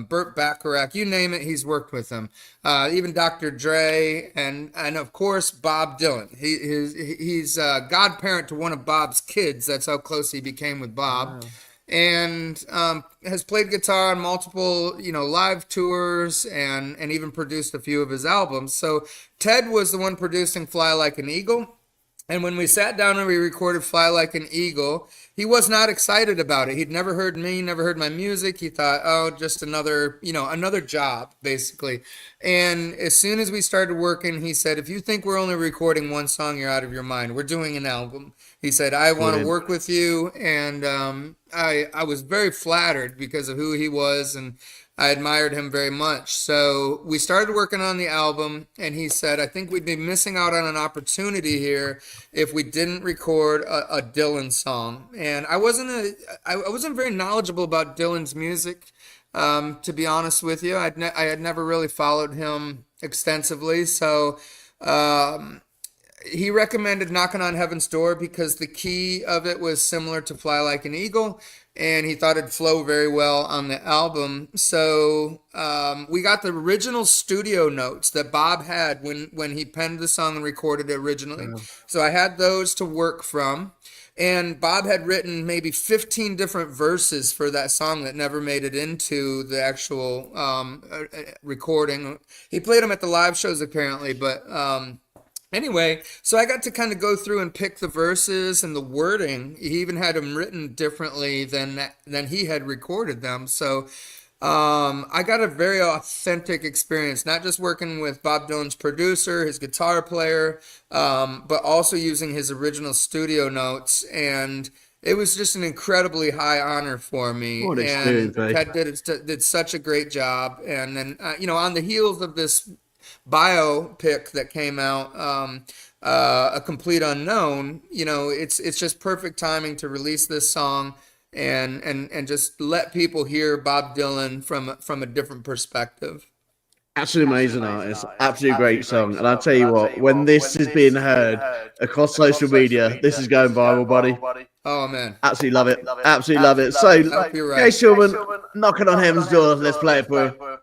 Burt Bacharach, you name it, he's worked with them. Even Dr. Dre and of course Bob Dylan. He's a godparent to one of Bob's kids. That's how close he became with Bob. Wow. And has played guitar on multiple, live tours and even produced a few of his albums. So Ted was the one producing Fly Like an Eagle. And when we sat down and we recorded Fly Like an Eagle, he was not excited about it. He'd never heard me, never heard my music. He thought, oh, just another job, basically. And as soon as we started working, he said, if you think we're only recording one song, you're out of your mind. We're doing an album. He said, I want to work with you. And I was very flattered because of who he was, and I admired him very much. So we started working on the album, and he said, I think we'd be missing out on an opportunity here if we didn't record a Dylan song. And I wasn't very knowledgeable about Dylan's music, to be honest with you. I had never really followed him extensively. So he recommended Knocking on Heaven's Door because the key of it was similar to Fly Like an Eagle, and he thought it'd flow very well on the album. So we got the original studio notes that Bob had when he penned the song and recorded it originally. Yeah. So I had those to work from. And Bob had written maybe 15 different verses for that song that never made it into the actual recording. He played them at the live shows apparently, but... Anyway, so I got to kind of go through and pick the verses and the wording. He even had them written differently than he had recorded them. So I got a very authentic experience, not just working with Bob Dylan's producer, his guitar player, but also using his original studio notes. And it was just an incredibly high honor for me. What experience, and Ted did such a great job. And then, on the heels of this biopic that came out, A Complete Unknown, it's just perfect timing to release this song and just let people hear Bob Dylan from a different perspective. Absolutely amazing artist, absolutely great song. And I'll tell you what, when this is being heard across social media, this is going viral, buddy. Oh man, absolutely love it, absolutely love it. So, Gabe Schillman, Knocking on Heaven's Door. Let's play it, bro.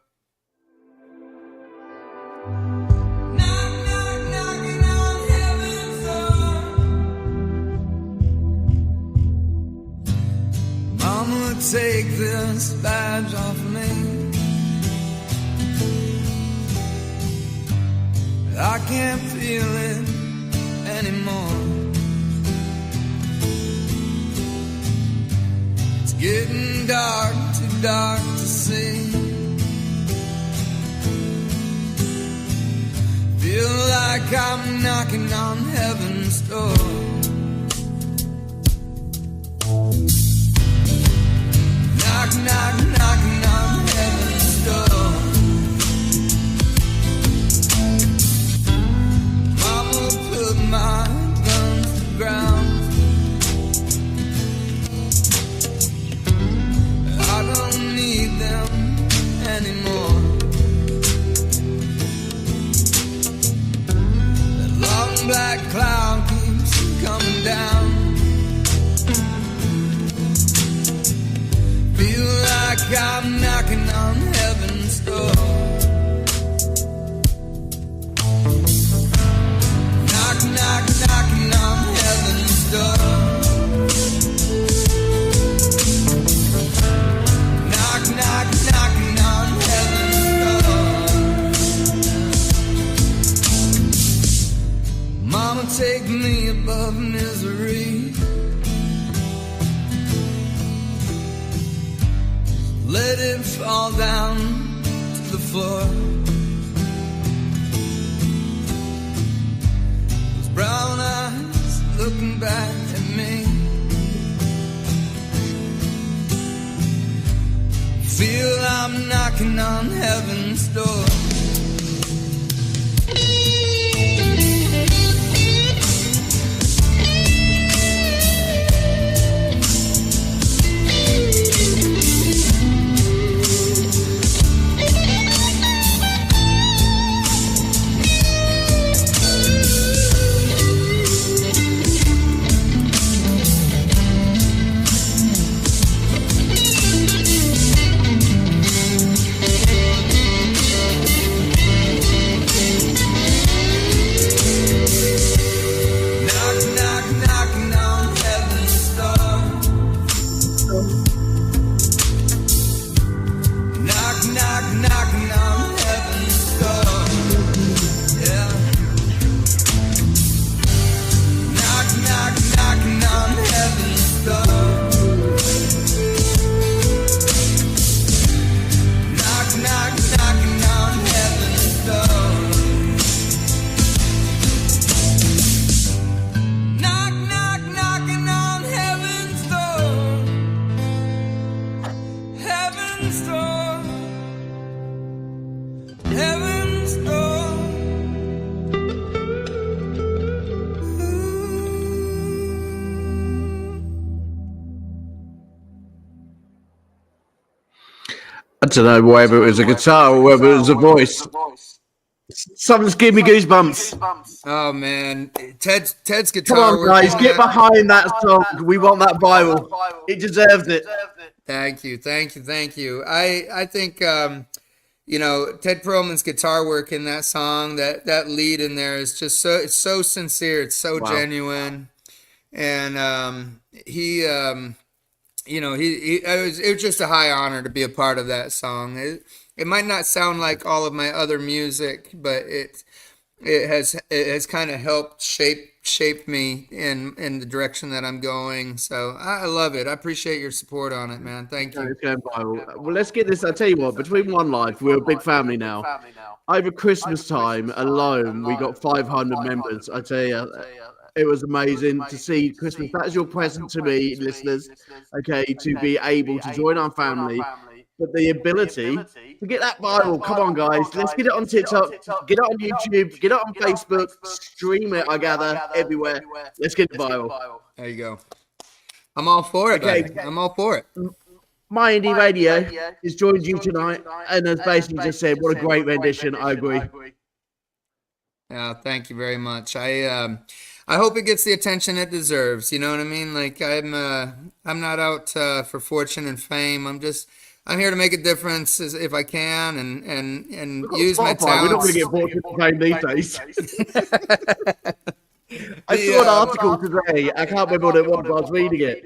Take this badge off me. I can't feel it anymore. It's getting dark, too dark to see. Feel like I'm knocking on heaven's door. Knock, knock, knocking on heaven's door. Mama put my guns to the ground. let it fall down to the floor. Those brown eyes looking back at me. Feel I'm knocking on heaven's door. I don't know whether it was a guitar or whether it was a voice. Something's giving me goosebumps. Oh man, Ted's guitar. Come on, guys, get behind that song. We want that viral. It deserves it. Thank you. I think you know, Ted Perlman's guitar work in that song, that lead in there is just it's so sincere, it's so genuine, and he. You know, it was just a high honor to be a part of that song. It might not sound like all of my other music, but it has kind of helped shape me in the direction that I'm going. So I love it. I appreciate your support on it, man. Thank you. It's going viral. Well, let's get this. I'll tell you what, between One Life, we're a big family now. Over Christmas time alone, we got 500 members. I tell you, it was amazing to see Christmas. That is your present to me, listeners, okay, to be able to join our family. But the ability to get that viral, come on, guys, let's get it on TikTok, get it on YouTube, get it on Facebook, stream it, I gather, everywhere. Let's get it viral. There you go. I'm all for it, okay. I'm all for it. My Indie Radio has joined you tonight and has basically just said, what a great rendition. I agree. Yeah, thank you very much. I hope it gets the attention it deserves. You know what I mean? Like I'm not out for fortune and fame. I'm here to make a difference if I can and use my talents. We're not going to get fortune and fame these days. I saw an article today. I can't remember what it was, but I was reading it,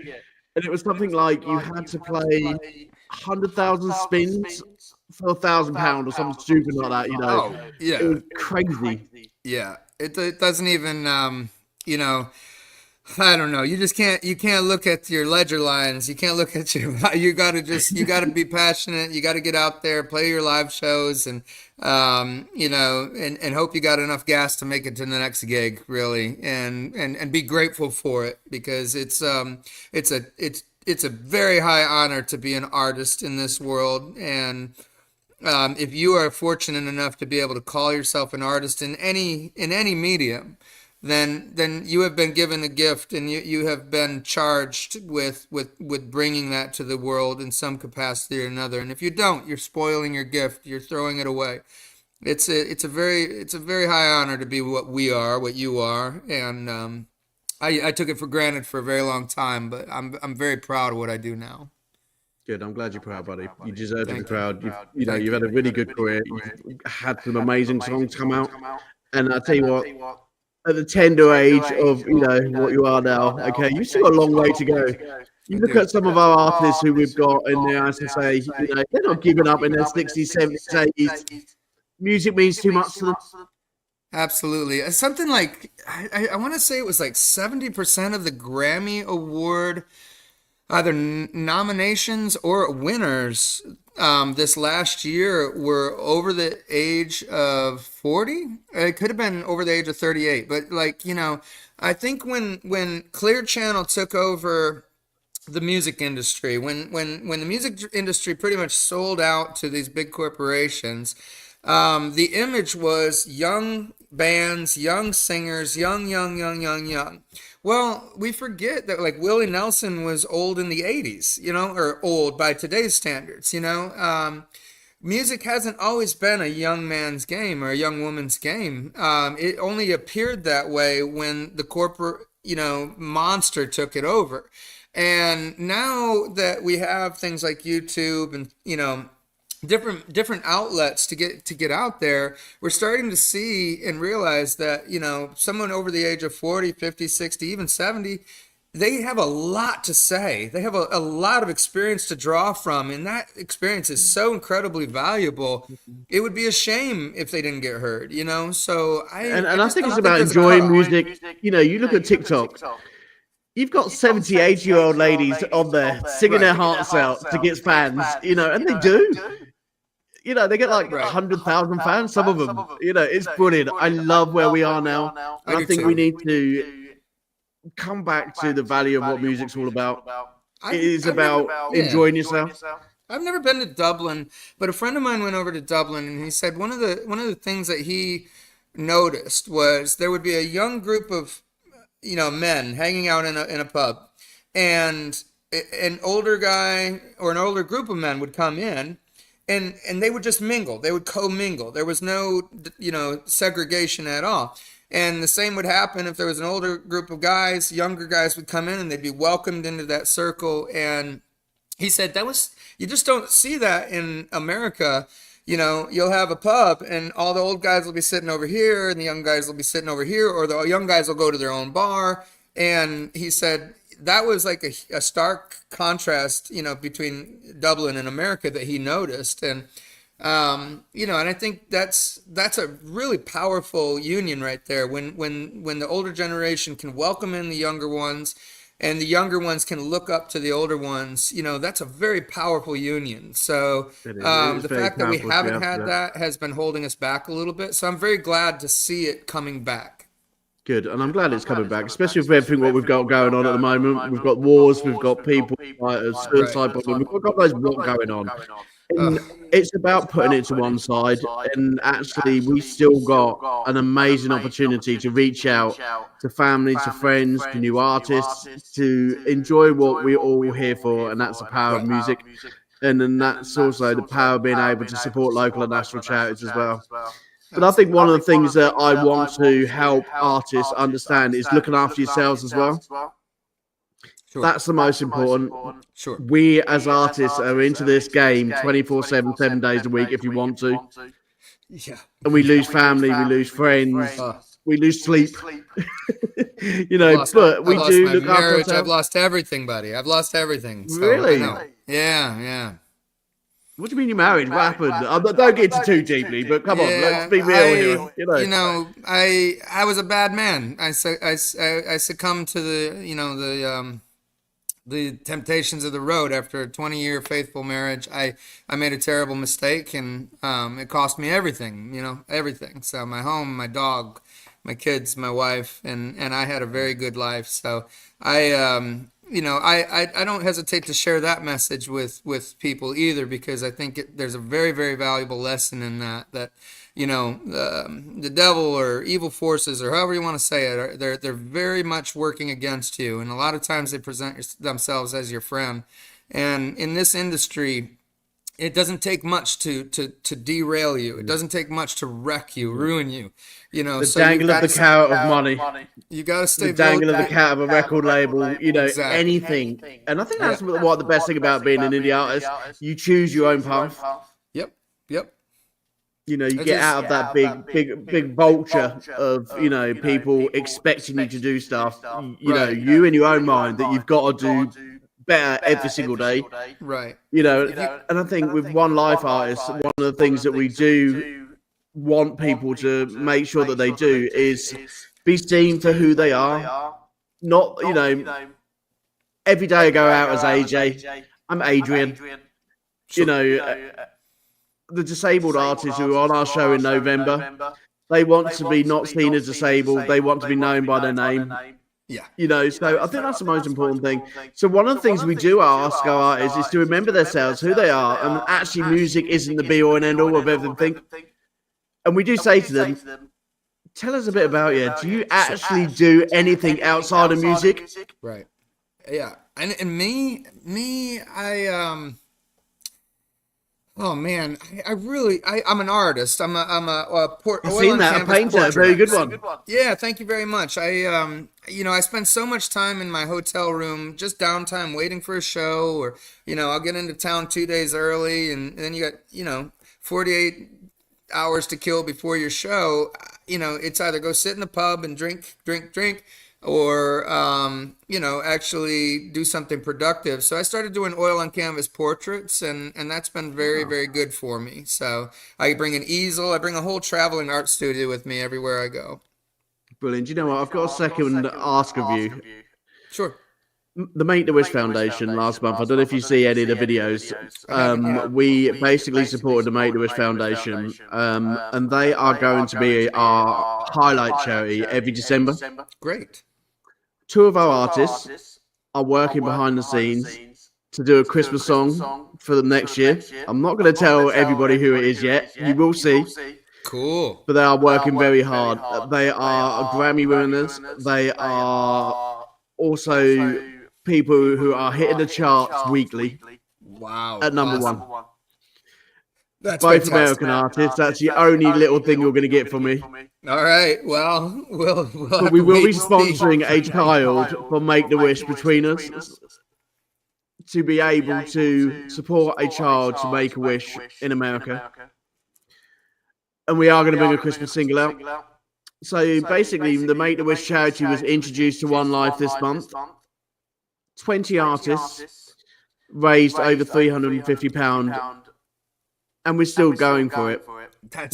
and it was something like you had to play 100,000 spins for £1,000 or something stupid like that. You know? Oh, yeah, it was crazy. Yeah, it doesn't even you know, I don't know. You can't look at your ledger lines. You can't look at you gotta be passionate. You got to get out there, play your live shows, and you know, and hope you got enough gas to make it to the next gig, really, and be grateful for it, because it's a very high honor to be an artist in this world. And if you are fortunate enough to be able to call yourself an artist in any medium, then you have been given a gift, and you have been charged with bringing that to the world in some capacity or another. And if you don't, you're spoiling your gift. You're throwing it away. It's a very high honor to be what you are, and I took it for granted for a very long time, but I'm very proud of what I do now. Good. I'm glad you're proud, buddy. You deserve to be proud. You've had a really good career. You've had some amazing songs come out, and I tell you what, at the tender age of what you are now, okay, you've still got a long way to go. You look at some of our artists who we've got in there, as I say, they're not giving up in their 60s, 70s, 80s. Music means too much to them. Absolutely. Something like, I want to say it was like 70% of the Grammy Award either nominations or winners this last year were over the age of 40. It could have been over the age of 38. But like, I think when Clear Channel took over the music industry, when the music industry pretty much sold out to these big corporations, the image was young bands, young singers, young. Well, we forget that like Willie Nelson was old in the 80s, or old by today's standards, music hasn't always been a young man's game or a young woman's game. It only appeared that way when the corporate, monster took it over. And now that we have things like YouTube and, different outlets to get out there, we're starting to see and realize that, someone over the age of 40, 50, 60, even 70, they have a lot to say. They have a lot of experience to draw from, and that experience is so incredibly valuable. It would be a shame if they didn't get heard, So I think it's about enjoying music. You look at TikTok. You've got 70, 80-year-old ladies on there singing their hearts out to get fans, and they do. They get like 100,000 fans, some of them. It's brilliant. I love where we are now. And I think we need to come back to the value of what music's all about. It is about enjoying yourself. I've never been to Dublin, but a friend of mine went over to Dublin, and he said one of the things that he noticed was there would be a young group of men hanging out in a pub, and an older guy or an older group of men would come in, and they would just mingle. They would co-mingle. There was no segregation at all. And the same would happen if there was an older group of guys. Younger guys would come in and they'd be welcomed into that circle. And he said you just don't see that in America. You'll have a pub and all the old guys will be sitting over here and the young guys will be sitting over here, or the young guys will go to their own bar. And he said that was like a stark contrast, between Dublin and America that he noticed. And, and I think that's a really powerful union right there. When the older generation can welcome in the younger ones, and the younger ones can look up to the older ones, that's a very powerful union. So the fact that we haven't had that has been holding us back a little bit. So I'm very glad to see it coming back. Good, and I'm glad it's coming back, especially with everything what we've got going on at the moment. We've got wars, we've got people, suicide bombing, we've got those what going on. And it's about putting it to one side, and actually we still got an amazing opportunity to reach out to family, to friends, to new artists, to enjoy what we're all here for, and that's the power of music. And then that's also the power of being able to support local and national charities as well. But I think one of the things that I want to help artists understand is looking after yourselves as well. Sure. That's the most important. Sure. We as artists are into this game 24/7, 7 days a week if you want to. Yeah. And we lose family, we lose friends, we lose sleep. But we do look after ourselves. I've lost everything, buddy. I've lost everything. So really? Yeah. What do you mean you're married? What happened? Don't get into too deeply, but come on, let's be real here. I was a bad man. I succumbed to the temptations of the road after a 20-year faithful marriage. I made a terrible mistake, and it cost me everything. Everything. So my home, my dog, my kids, my wife, and I had a very good life. So I don't hesitate to share that message with people either, because I think there's a very, very valuable lesson in that the devil or evil forces, or however you want to say it, they're very much working against you. And a lot of times they present themselves as your friend. And in this industry, it doesn't take much to derail you. It doesn't take much to wreck you, ruin you. The dangle of the carrot of money. You got to stay. The dangle of the cat of a record label. Exactly. Anything. And I think that's what the best thing about being an indie artist. You choose your own path. Yep. You get out of that big vulture of people expecting you to do stuff. You in your own mind that you've got to do better every single day. Right. And I think with One Life artists, one of the things that we do want people to make sure that they do is be seen for who they are. Not, every day I go out as AJ. I'm Adrian. You know, the disabled artists who are on our show in November, they want to be not seen as disabled. They want to be known by their name. Yeah. You know, so I think that's the most important thing. So one of the things we do ask our artists is to remember themselves, who they are, and actually music isn't the be all and end all of everything. And we do say to them, tell us a bit about you. Do you actually do anything outside of music? Right. Yeah. And me, oh man, I'm an artist. I'm a I've seen that, a painter, a very good one. Yeah, thank you very much. I spend so much time in my hotel room, just downtime, waiting for a show, or I'll get into town 2 days early, and then you got 48 hours to kill before your show. It's either go sit in the pub and drink, or actually do something productive. So I started doing oil on canvas portraits, and that's been very, very good for me. So I bring an easel, I bring a whole traveling art studio with me everywhere I go. Brilliant. Do you know what? I've got a second ask of you. Sure. The Make-A-Wish Foundation last month, I don't know if you see any of the videos, we basically supported the Make-A-Wish Foundation, and they are going to be our highlight charity every December. Great. 2 of our artists are working behind the scenes to do a Christmas song for the next year. I'm not going to tell everybody who it is yet. You will see. Cool. But they are working very hard. They are Grammy winners. They are also people who are hitting the charts weekly. Wow. At number one. That's both fantastic. American artists. That's the only little thing you're going to get from me. All right. Well, but we will be sponsoring a child for Make-A-Wish between us to be able to support a child to make a wish in America. And we are going to bring a Christmas single out. So basically, the Make-A-Wish charity was introduced to One Life this month. 20 artists raised over £350, and we're still going for it.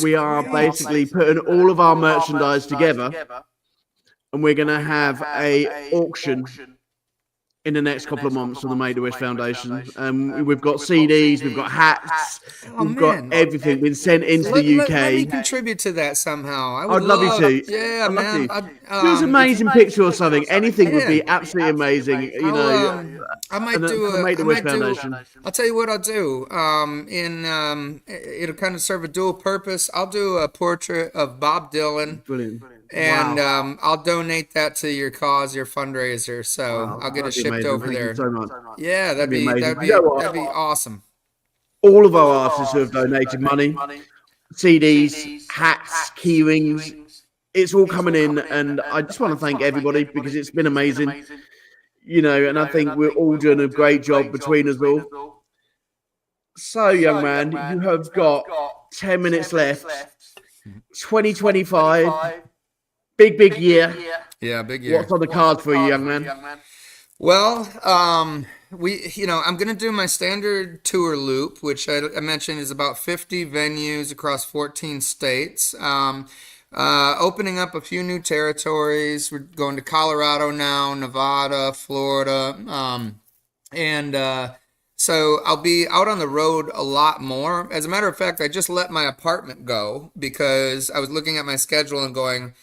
We are basically putting all of our merchandise together, and we're going to have a auction in the next couple of months for the Make-A-Wish Foundation. We've got CDs, we've got hats, we've got everything been sent into the UK. Let me contribute to that somehow. I'd love you to. Yeah, man. Do us an amazing picture or something. Anything would be absolutely amazing. I might do a Make-A-Wish Foundation. I'll tell you what I'll do. It'll kind of serve a dual purpose. I'll do a portrait of Bob Dylan. Brilliant. And I'll donate that to your cause, your fundraiser. So I'll get it shipped over there. Thank you so much. Yeah, that'd be awesome. All of our artists who have donated money, CDs, hats, key rings, it's all coming in, and I just want to thank everybody because it's been amazing. And I think we're all doing a great job between us all. So, young man, you have got 10 minutes left. 2025. Big year. Yeah, big year. What's on the card for you, young man? Well, I'm going to do my standard tour loop, which I mentioned is about 50 venues across 14 states. Opening up a few new territories. We're going to Colorado now, Nevada, Florida. So I'll be out on the road a lot more. As a matter of fact, I just let my apartment go because I was looking at my schedule and going,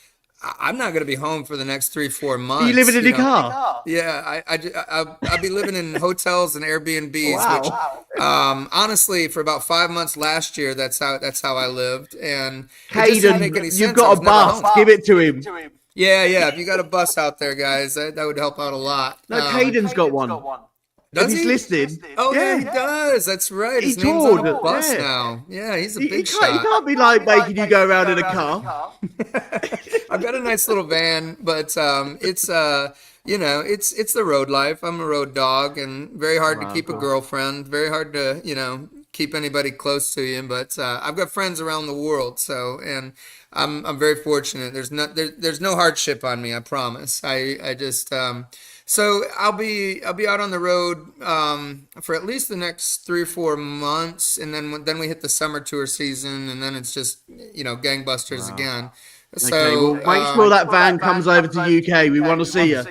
I'm not going to be home for the next 3-4 months. You living in a car? Yeah, I'll be living in hotels and Airbnbs. Wow. Which, honestly, for about 5 months last year, that's how I lived. And Hayden, you've got a bus. Give it to him. Yeah. If you got a bus out there, guys, that would help out a lot. No, Hayden's got one. Does he's he? listed. Oh, yeah, he does. That's right. His name's on a bus now. Yeah, he's a big shot. He can't be like making you go around in a car. I've got a nice little van, but it's it's the road life. I'm a road dog, and very hard to keep a girlfriend. Very hard to keep anybody close to you. But I've got friends around the world, and I'm very fortunate. There's no hardship on me. I promise. I just. So I'll be out on the road for at least the next 3 or 4 months, and then we hit the summer tour season, and then it's just gangbusters again. So okay, well, make sure that van comes over to UK. We want to see you.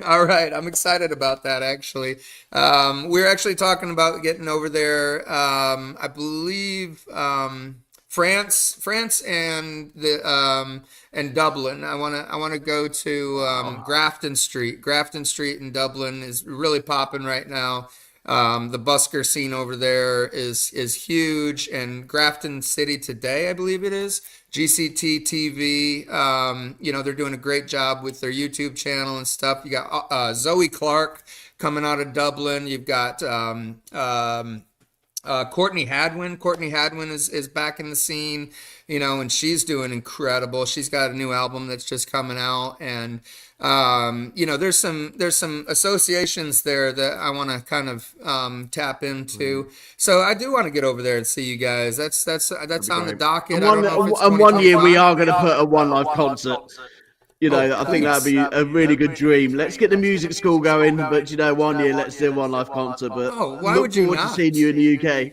All right, I'm excited about that actually. We're actually talking about getting over there. I believe France, and Dublin. I wanna go to Grafton Street. Grafton Street in Dublin is really popping right now. The busker scene over there is huge, and Grafton City Today, I believe it is. GCT TV, they're doing a great job with their YouTube channel and stuff. You got Zoe Clark coming out of Dublin. You've got Courtney Hadwin. Courtney Hadwin is back in the scene, and she's doing incredible. She's got a new album that's just coming out, and there's some associations there that I want to kind of tap into. So I do want to get over there and see you guys. That's on the docket. And one year we are going to put a One Life concert. I think that'd be a really good dream. Let's get the music school going, but 1 year let's do a One Life concert. But why would you not? Look forward to seeing you in the UK.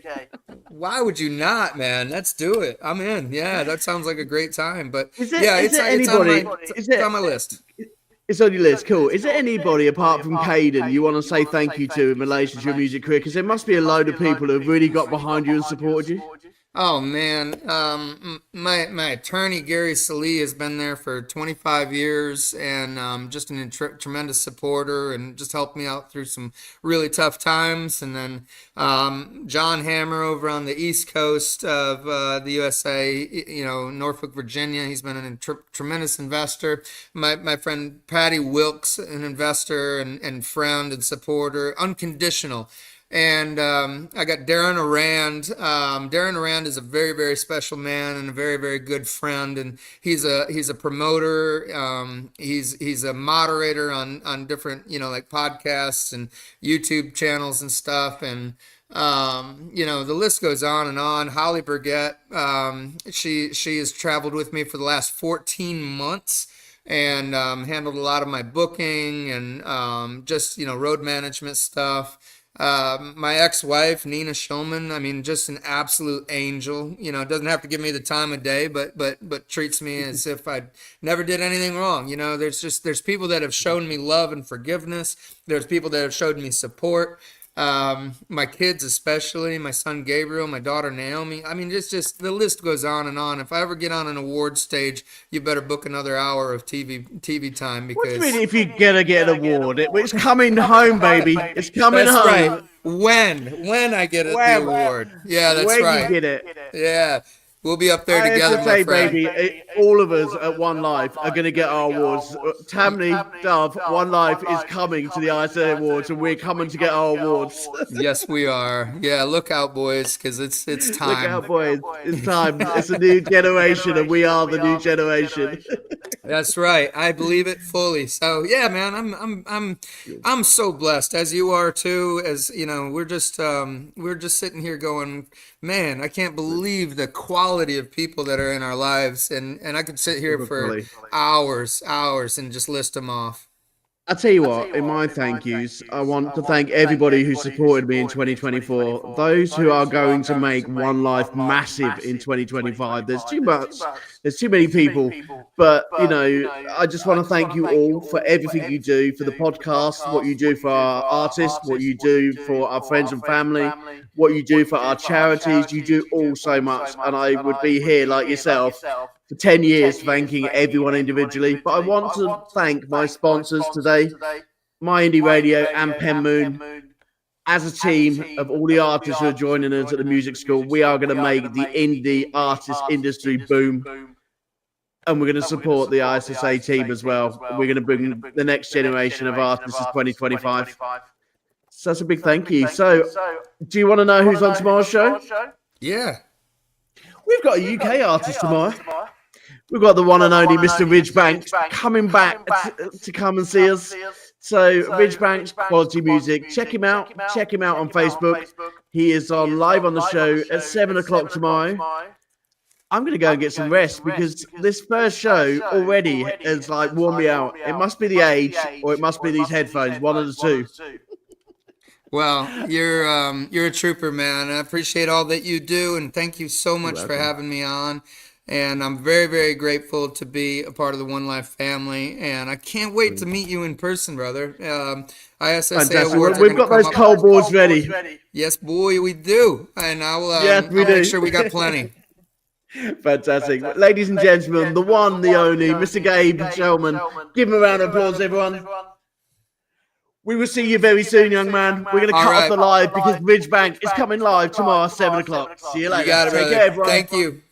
Why would you not, man? Let's do it. I'm in. Yeah, that sounds like a great time. But it's on my list. It's on your list, cool. Is there anybody apart from Caden you want to say thank you to in relation to your music career? Because there must be a load of people who have really got behind you and supported you. Oh man, my attorney Gary Salee has been there for 25 years, and just a tremendous supporter, and just helped me out through some really tough times. And then John Hammer over on the East Coast of the USA, Norfolk, Virginia. He's been a tremendous investor. My friend Patty Wilkes, an investor and friend and supporter, unconditional. And I got Darren Arand. Darren Arand is a very, very special man and a very, very good friend. And he's a promoter. He's a moderator on different, like podcasts and YouTube channels and stuff. And the list goes on and on. Holly Burgett, she has traveled with me for the last 14 months. And handled a lot of my booking and just road management stuff. My ex-wife Nina Schillman, I mean, just an absolute angel. Doesn't have to give me the time of day, but treats me as if I never did anything wrong. There's people that have shown me love and forgiveness. There's people that have showed me support. My kids, especially my son Gabriel, my daughter Naomi. I mean, just the list goes on and on. If I ever get on an award stage, you better book another hour of TV time, because if you're gonna get an award, it's coming home, baby. It's coming home. Right. When I get the award, yeah, that's right. When you get it, yeah. We'll be up there together, my friend. Baby, all of us at One Life are going to get our awards. Tammany, Dove, One Life is coming to the ISA Awards, and we're coming to get our awards. Yes, we are. Yeah, look out, boys, because it's time. Look out, boys. It's time. It's a new generation, and we are the new generation. That's right. I believe it fully. So yeah, man, I'm so blessed, as you are too. As we're just sitting here going, man, I can't believe the quality of people that are in our lives, and I could sit here for hours and just list them off. I'll tell you what, in my thank yous, I want to thank everybody who supported me in 2024. Those who are going to make One Life massive in 2025. There's too much. There's too many people. But, I just want to thank you all for everything you do, for the podcast, what you do for our artists, what you do for our friends and family, what you do for our charities. You do all so much. And I would be here like yourself for 10 years thanking everyone individually. But I want to thank my sponsors today, My Indie Radio and Pen Moon. As a team of all the artists who are joining us at the music school, we are going to make the indie artist industry boom. And we're going to support the ISSA team as well. We're going to bring the next generation of artists to 2025. So that's a big thank you. So, do you want to know who's on tomorrow's show? Yeah. We've got a UK artist tomorrow. We've got the one and only Mr. Ridgebank coming back to come and see us. So, Ridgebank's quality music. Check him out. Check him out on Facebook. He is on live on the show at 7 o'clock tomorrow. I'm going to go and get some rest, because this first show already has worn me out. It must be the age, or it must be these headphones, one of the two. Well, you're a trooper, man. I appreciate all that you do, and thank you so much for having me on. And I'm very, very grateful to be a part of the One Life family. And I can't wait to meet you in person, brother. ISSA Fantastic. Awards We've got those cold boards ready. Yes, boy, we do. And Yes, we I'll do. make sure we got plenty. Fantastic. Ladies and gentlemen, the one, the only, Mr. Gabe Schillman. Give him a round of applause, everyone. We will see you very soon, young man. We're going to cut off the live because Ridgebank is coming live tomorrow at 7 o'clock. See you later. You got it, brother. Take care, everyone. Thank you.